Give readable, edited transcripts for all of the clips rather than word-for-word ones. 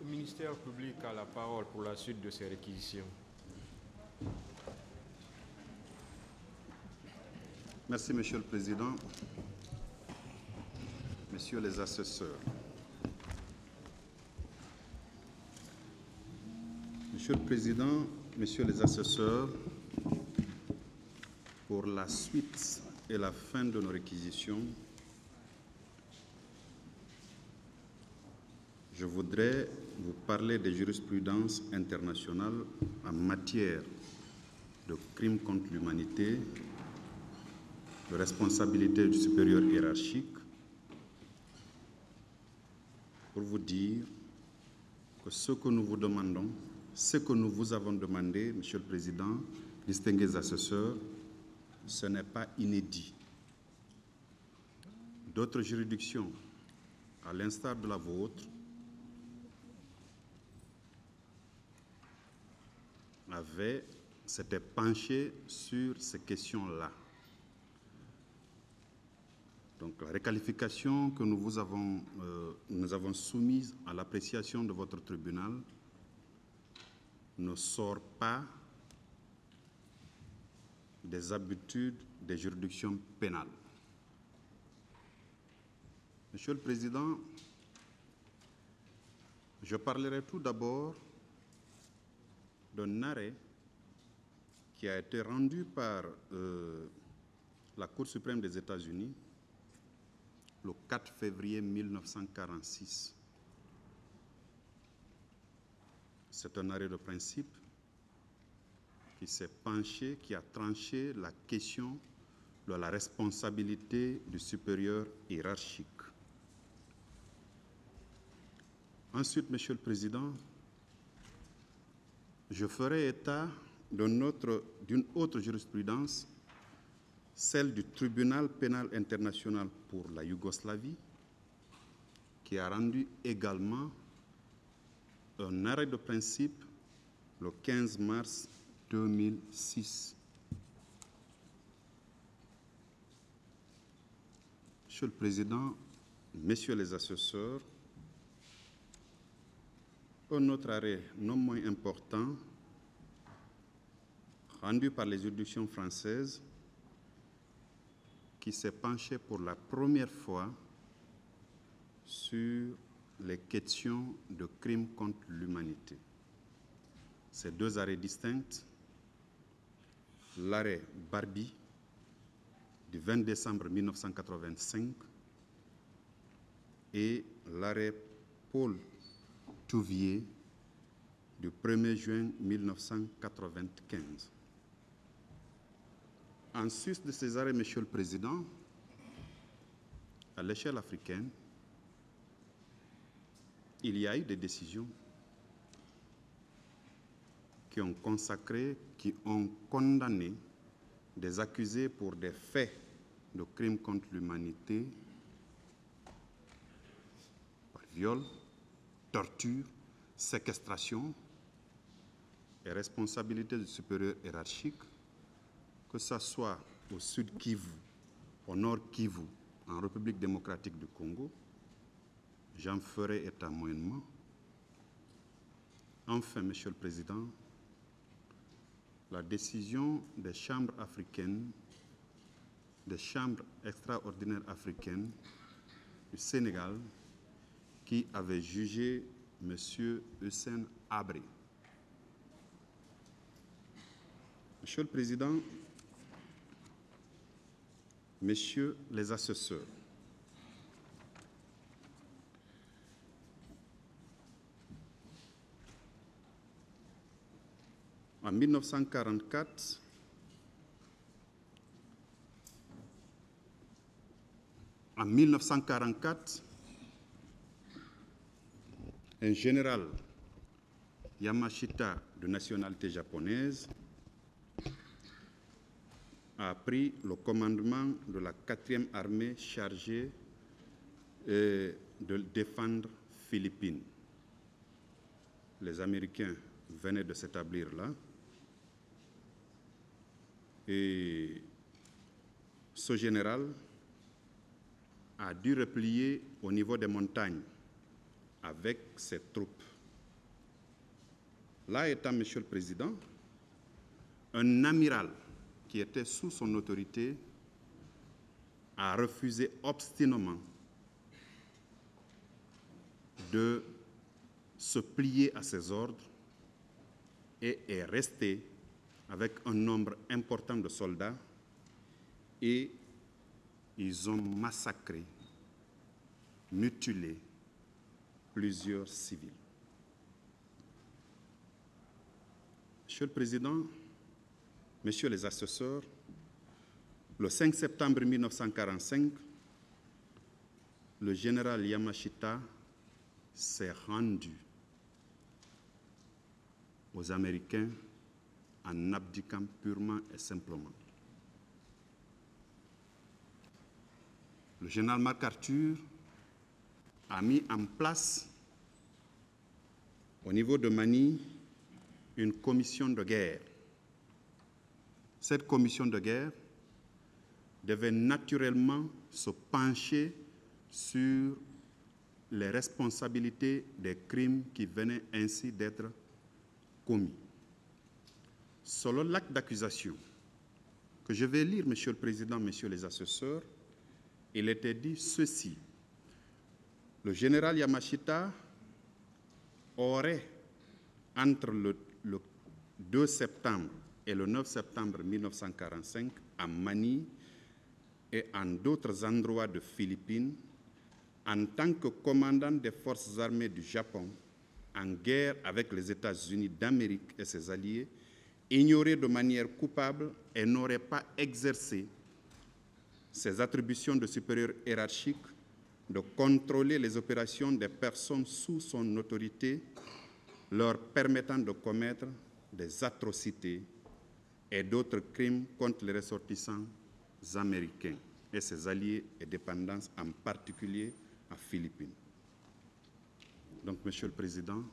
Le ministère public a la parole pour la suite de ces réquisitions. Merci, Monsieur le Président. Messieurs les assesseurs. Monsieur le Président, Messieurs les assesseurs, pour la suite et la fin de nos réquisitions, je voudrais vous parler des jurisprudences internationales en matière de crimes contre l'humanité, de responsabilité du supérieur hiérarchique, pour vous dire que ce que nous vous demandons, ce que nous vous avons demandé, Monsieur le Président, distingués assesseurs, ce n'est pas inédit. D'autres juridictions, à l'instar de la vôtre, s'étaient penchées sur ces questions-là. Donc la requalification que nous avons soumise à l'appréciation de votre tribunal ne sort pas des habitudes des juridictions pénales. Monsieur le Président, je parlerai tout d'abord d'un arrêt qui a été rendu par la Cour suprême des États-Unis le 4 février 1946. C'est un arrêt de principe qui s'est penché, qui a tranché la question de la responsabilité du supérieur hiérarchique. Ensuite, Monsieur le Président, je ferai état d'une autre jurisprudence, celle du Tribunal pénal international pour la Yougoslavie, qui a rendu également un arrêt de principe le 15 mars 2006. Monsieur le Président, Messieurs les assesseurs, un autre arrêt non moins important, rendu par les juridictions françaises, qui s'est penché pour la première fois sur les questions de crimes contre l'humanité. Ces deux arrêts distincts, l'arrêt Barbie du 20 décembre 1985 et l'arrêt Paul Touvier du 1er juin 1995. En sus de ces arrêts, Monsieur le Président, à l'échelle africaine, il y a eu des décisions qui ont consacré, qui ont condamné des accusés pour des faits de crimes contre l'humanité, par viol, torture, séquestration et responsabilité du supérieur hiérarchique, que ce soit au sud Kivu, au nord Kivu, en République démocratique du Congo, j'en ferai état moyennement. Enfin, Monsieur le Président, la décision des chambres africaines, des chambres extraordinaires africaines du Sénégal, qui avait jugé M. Hissène Habré. Monsieur le Président, Messieurs les assesseurs, en 1944, un général Yamashita de nationalité japonaise a pris le commandement de la 4e armée chargée de défendre Philippines. Les Américains venaient de s'établir là et ce général a dû replier au niveau des montagnes avec ses troupes. Là étant, Monsieur le Président, un amiral qui était sous son autorité a refusé obstinément de se plier à ses ordres et est resté avec un nombre important de soldats et ils ont massacré, mutilé plusieurs civils. Monsieur le Président, Messieurs les assesseurs, le 5 septembre 1945, le général Yamashita s'est rendu aux Américains en abdiquant purement et simplement. Le général MacArthur a mis en place au niveau de Manille une commission de guerre. Cette commission de guerre devait naturellement se pencher sur les responsabilités des crimes qui venaient ainsi d'être commis. Selon l'acte d'accusation que je vais lire, Monsieur le Président, Messieurs les assesseurs, il était dit ceci. Le général Yamashita aurait, entre le 2 septembre et le 9 septembre 1945, à Manille et en d'autres endroits de Philippines, en tant que commandant des forces armées du Japon, en guerre avec les États-Unis d'Amérique et ses alliés, ignoré de manière coupable et n'aurait pas exercé ses attributions de supérieur hiérarchique de contrôler les opérations des personnes sous son autorité, leur permettant de commettre des atrocités et d'autres crimes contre les ressortissants américains et ses alliés et dépendances, en particulier à Philippines. Donc, Monsieur le Président,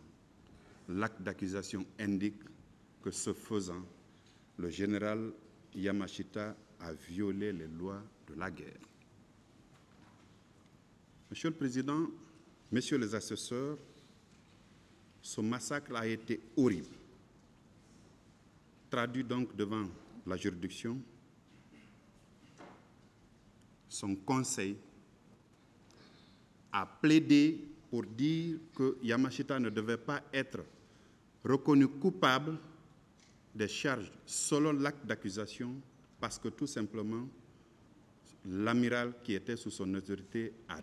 l'acte d'accusation indique que, ce faisant, le général Yamashita a violé les lois de la guerre. Monsieur le Président, Messieurs les assesseurs, ce massacre a été horrible. Traduit donc devant la juridiction, son conseil a plaidé pour dire que Yamashita ne devait pas être reconnu coupable des charges selon l'acte d'accusation parce que tout simplement l'amiral qui était sous son autorité a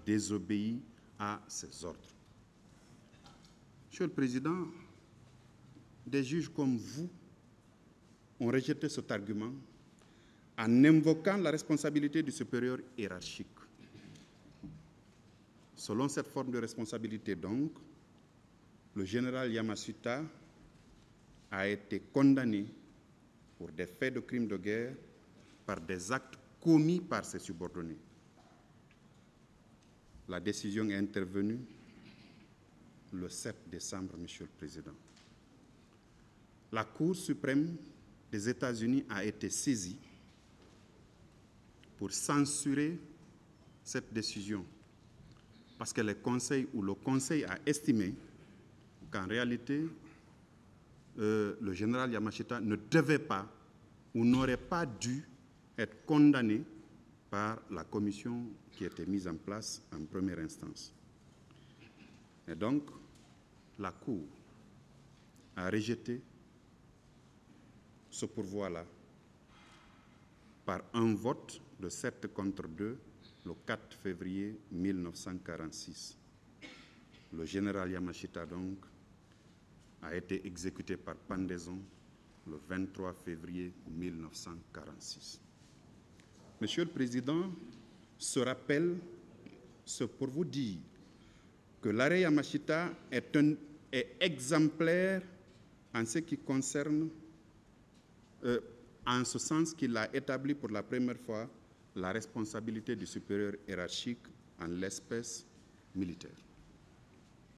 désobéi à ses ordres. Monsieur le Président, des juges comme vous ont rejeté cet argument en invoquant la responsabilité du supérieur hiérarchique. Selon cette forme de responsabilité, donc, le général Yamashita a été condamné pour des faits de crimes de guerre par des actes commis par ses subordonnés. La décision est intervenue le 7 décembre, Monsieur le Président. La Cour suprême des États-Unis a été saisie pour censurer cette décision parce que le Conseil a estimé qu'en réalité, le général Yamashita ne devait pas ou n'aurait pas dû être condamné par la commission qui était mise en place en première instance. Et donc, la Cour a rejeté ce pourvoi-là par un vote de 7 contre 2 le 4 février 1946. Le général Yamashita, donc, a été exécuté par pendaison le 23 février 1946. Monsieur le Président, ce rappel, c'est pour vous dire que l'arrêt Yamashita est exemplaire en ce qui concerne, en ce sens qu'il a établi pour la première fois la responsabilité du supérieur hiérarchique en l'espèce militaire.